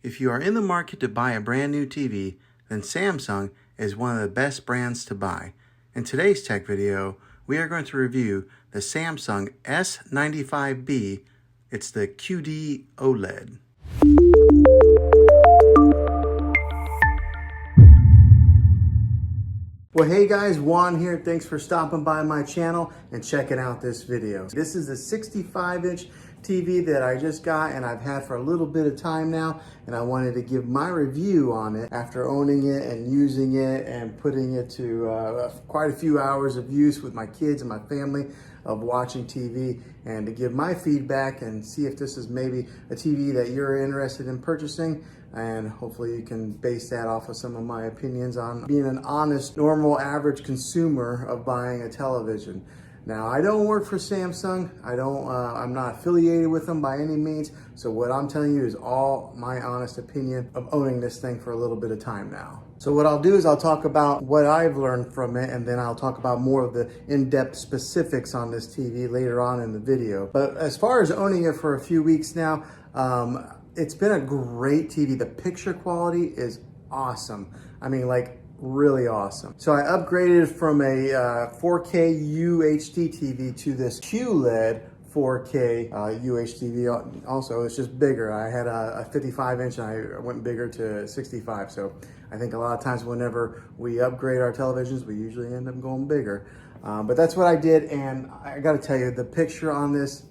If you are in the market to buy a brand new TV, then Samsung is one of the best brands to buy. In today's tech video, we are going to review the Samsung S95B. It's the QD-OLED. Well, hey guys, Juan here. Thanks for stopping by my channel and checking out this video. This is a 65-inch TV that I just got and I've had for a little bit of time now, and I wanted to give my review on it after owning it and using it and putting it to quite a few hours of use with my kids and my family of watching TV, and to give my feedback and see if this is maybe a TV that you're interested in purchasing. And hopefully you can base that off of some of my opinions on being an honest, normal, average consumer of buying a television. Now, I don't work for Samsung. I'm not affiliated with them by any means. So what I'm telling you is all my honest opinion of owning this thing for a little bit of time now. So what I'll do is I'll talk about what I've learned from it, and then I'll talk about more of the in-depth specifics on this TV later on in the video. But as far as owning it for a few weeks now, it's been a great TV. The picture quality is awesome. I mean, like, really awesome. So I upgraded from a 4K UHD TV to this QLED 4K UHD. Also, it's just bigger. I had a 55-inch and I went bigger to 65. So I think a lot of times whenever we upgrade our televisions, we usually end up going bigger. But that's what I did, and I gotta tell you, the picture on this,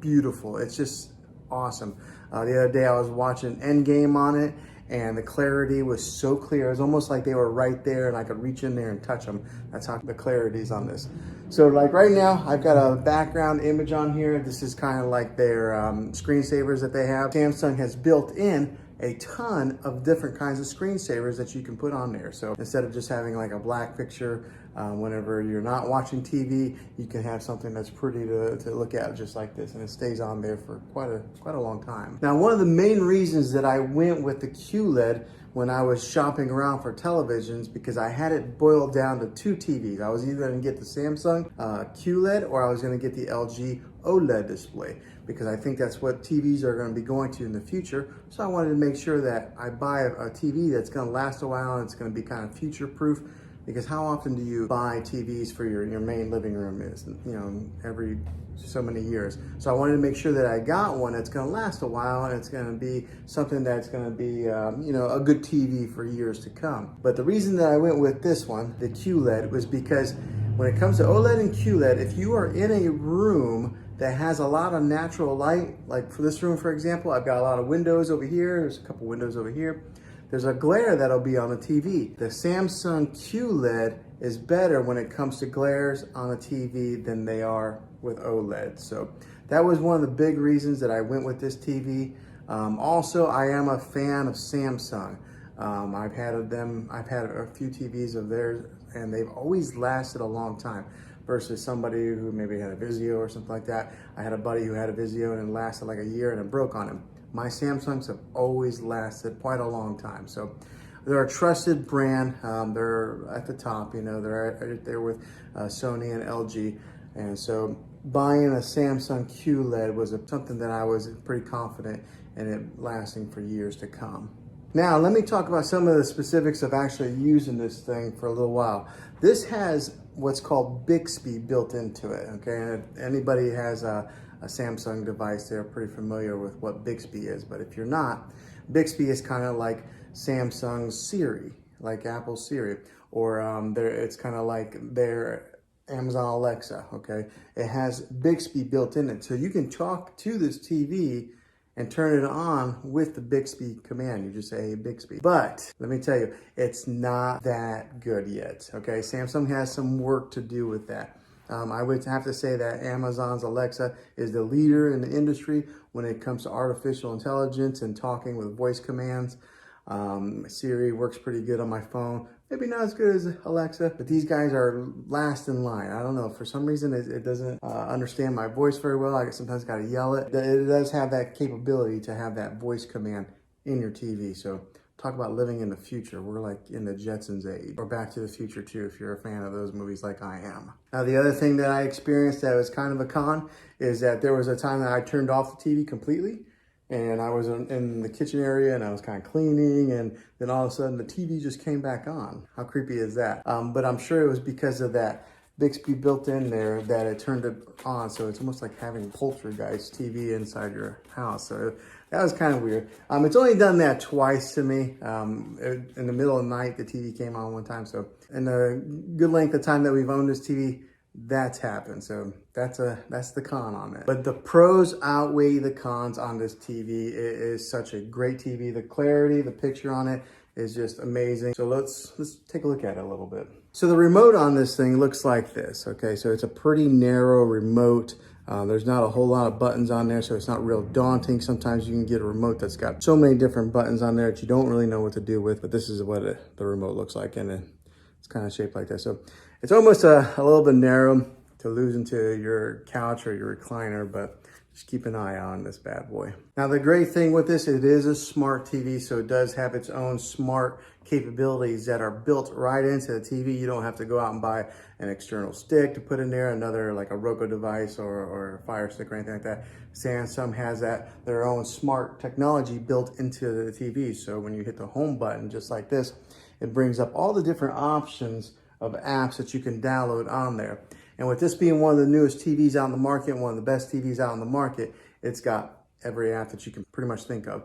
beautiful. It's just awesome. The other day I was watching Endgame on it, and the clarity was so clear. It was almost like they were right there and I could reach in there and touch them. That's how the clarity is on this. So like right now, I've got a background image on here. This is kind of like their screensavers that they have. Samsung has built in a ton of different kinds of screensavers that you can put on there. So instead of just having like a black picture, whenever you're not watching TV, you can have something that's pretty to look at just like this, and it stays on there for quite a long time. Now, one of the main reasons that I went with the QLED when I was shopping around for televisions, because I had it boiled down to two TVs. I was either going to get the Samsung QLED or I was going to get the LG OLED display, because I think that's what TVs are going to be going to in the future. So I wanted to make sure that I buy a TV that's going to last a while and it's going to be kind of future proof, because how often do you buy TVs for your main living room? Is, you know, every so many years. So I wanted to make sure that I got one that's going to last a while and it's going to be something that's going to be, you know, a good TV for years to come. But the reason that I went with this one, the QLED, was because when it comes to OLED and QLED, if you are in a room that has a lot of natural light, like for this room, for example, I've got a lot of windows over here. There's a couple windows over here. There's a glare that'll be on the TV. The Samsung QLED is better when it comes to glares on a TV than they are with OLED. So that was one of the big reasons that I went with this TV. Also, I am a fan of Samsung. I've had a few TVs of theirs, and they've always lasted a long time, versus somebody who maybe had a Vizio or something like that. I had a buddy who had a Vizio and it lasted like a year and it broke on him. My Samsungs have always lasted quite a long time. So they're a trusted brand. They're at the top, you know, they're right there with Sony and LG. And so buying a Samsung QLED was something that I was pretty confident in it lasting for years to come. Now, let me talk about some of the specifics of actually using this thing for a little while. This has what's called Bixby built into it, okay? And if anybody has a Samsung device, they're pretty familiar with what Bixby is. But if you're not, Bixby is kind of like Samsung's Siri, like Apple's Siri, or it's kind of like their Amazon Alexa, okay? It has Bixby built in it. So you can talk to this TV and turn it on with the Bixby command. You just say, hey, Bixby. But let me tell you, it's not that good yet, okay? Samsung has some work to do with that. I would have to say that Amazon's Alexa is the leader in the industry when it comes to artificial intelligence and talking with voice commands. Siri works pretty good on my phone. Maybe not as good as Alexa, but these guys are last in line. I don't know, for some reason it doesn't understand my voice very well. I sometimes gotta yell it. It does have that capability to have that voice command in your TV. So talk about living in the future. We're like in the Jetsons age, or Back to the Future too, if you're a fan of those movies like I am. Now, the other thing that I experienced that was kind of a con is that there was a time that I turned off the TV completely, and I was in the kitchen area and I was kind of cleaning, and then all of a sudden the TV just came back on. How creepy is that? But I'm sure it was because of that Bixby built in there that it turned it on. So it's almost like having poltergeist TV inside your house. So that was kind of weird. It's only done that twice to me. In the middle of the night, the TV came on one time. So in the good length of time that we've owned this TV, that's happened. So that's the con on it. But the pros outweigh the cons on this TV. It is such a great TV. The clarity, the picture on it is just amazing. So let's take a look at it a little bit. So the remote on this thing looks like this. Okay, so it's a pretty narrow remote. There's not a whole lot of buttons on there, so it's not real daunting. Sometimes you can get a remote that's got so many different buttons on there that you don't really know what to do with, but this is what the remote looks like, and it's kind of shaped like that. So it's almost a little bit narrow to lose into your couch or your recliner, but just keep an eye on this bad boy. Now, the great thing with this, it is a smart TV, so it does have its own smart capabilities that are built right into the TV. You don't have to go out and buy an external stick to put in there, another like a Roku device or a Fire Stick or anything like that. Samsung has their own smart technology built into the TV. So when you hit the home button, just like this, it brings up all the different options of apps that you can download on there. And with this being one of the newest TVs out in the market, one of the best TVs out in the market, it's got every app that you can pretty much think of.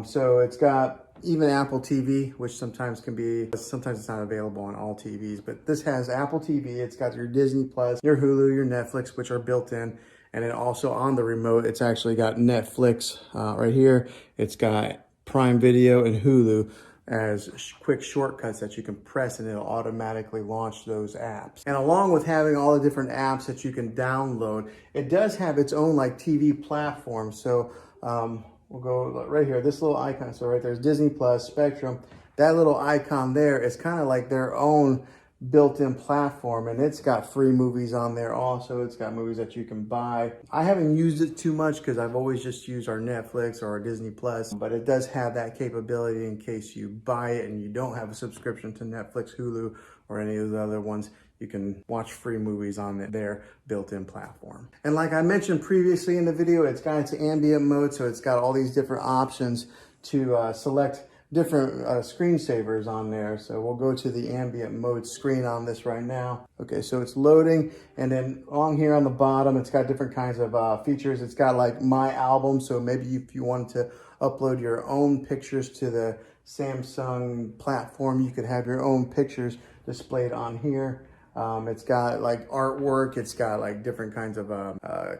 So it's got even Apple TV, which sometimes it's not available on all TVs, but this has Apple TV. It's got your Disney Plus, your Hulu, your Netflix, which are built in. And then also on the remote, it's actually got Netflix right here. It's got Prime Video and Hulu as quick shortcuts that you can press, and it'll automatically launch those apps. And along with having all the different apps that you can download, it does have its own like TV platform. So we'll go right here, this little icon. So right there's Disney Plus, Spectrum. That little icon there is kind of like their own built-in platform, and it's got free movies on there also. It's got movies that you can buy. I haven't used it too much because I've always just used our Netflix or our Disney Plus, but it does have that capability in case you buy it and you don't have a subscription to Netflix, Hulu, or any of the other ones. You can watch free movies on their built-in platform. And like I mentioned previously in the video, it's got its ambient mode, so it's got all these different options to select different screensavers on there. So we'll go to the ambient mode screen on this right now. Okay, so it's loading, and then along here on the bottom, it's got different kinds of features. It's got like My Album, so maybe if you wanted to upload your own pictures to the Samsung platform, you could have your own pictures displayed on here. It's got like artwork. It's got like different kinds of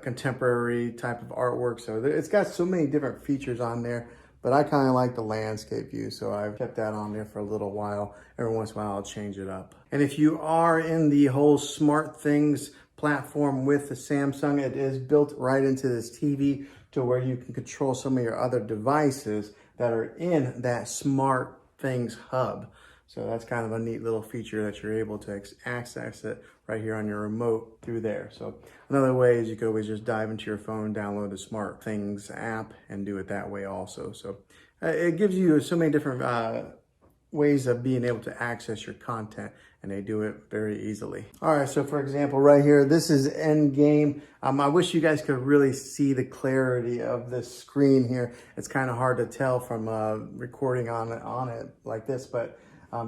contemporary type of artwork. So it's got so many different features on there. But I kind of like the landscape view, so I've kept that on there for a little while. Every once in a while, I'll change it up. And if you are in the whole Smartthings platform with the Samsung, it is built right into this TV to where you can control some of your other devices that are in that Smartthings hub. So that's kind of a neat little feature that you're able to access it right here on your remote through there. So another way is you could always just dive into your phone, download the Smartthings app, and do it that way also. So it gives you so many different ways of being able to access your content, and they do it very easily. All right, so for example, right here, this is Endgame. I wish you guys could really see the clarity of this screen here. It's kind of hard to tell from recording on it like this, but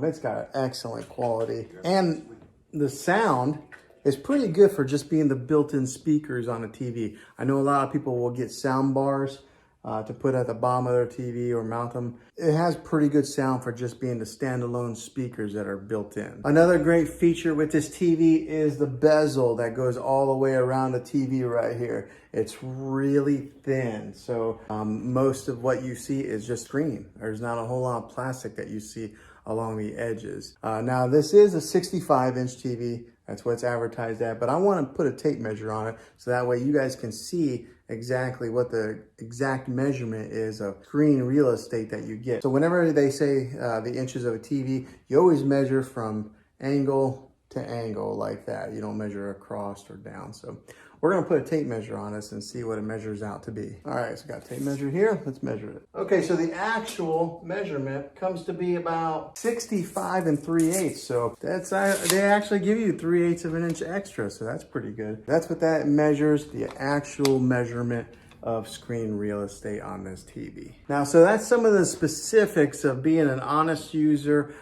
it's got excellent quality, and the sound is pretty good for just being the built-in speakers on a TV. I know a lot of people will get sound bars to put at the bottom of their TV or mount them. It has pretty good sound for just being the standalone speakers that are built in. Another great feature with this TV is the bezel that goes all the way around the TV right here. It's really thin, so most of what you see is just screen. There's not a whole lot of plastic that you see along the edges. Now this is a 65-inch TV. That's what it's advertised at, but I want to put a tape measure on it so that way you guys can see exactly what the exact measurement is of screen real estate that you get. So whenever they say the inches of a TV, you always measure from angle to angle like that. You don't measure across or down. So we're gonna put a tape measure on this and see what it measures out to be. All right, so got a tape measure here. Let's measure it. Okay, so the actual measurement comes to be about 65 3/8. So that's, they actually give you 3/8 of an inch extra. So that's pretty good. That's what that measures, the actual measurement of screen real estate on this TV. Now, so that's some of the specifics of being an honest user.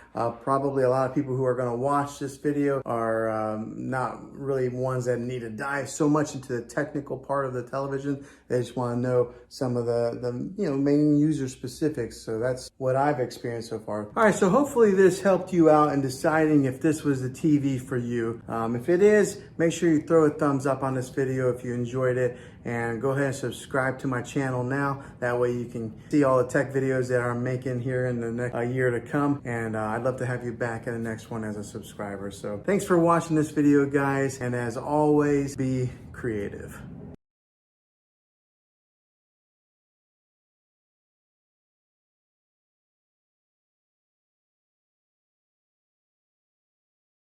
Probably a lot of people who are going to watch this video are not really ones that need to dive so much into the technical part of the television. They just want to know some of the main user specifics. So that's what I've experienced so far. All right, so hopefully this helped you out in deciding if this was the TV for you. If it is, make sure you throw a thumbs up on this video if you enjoyed it, and go ahead and subscribe to my channel now. That way you can see all the tech videos that I'm making here in the next year to come. And I'd love to have you back in the next one as a subscriber. So thanks for watching this video, guys. And as always, be creative.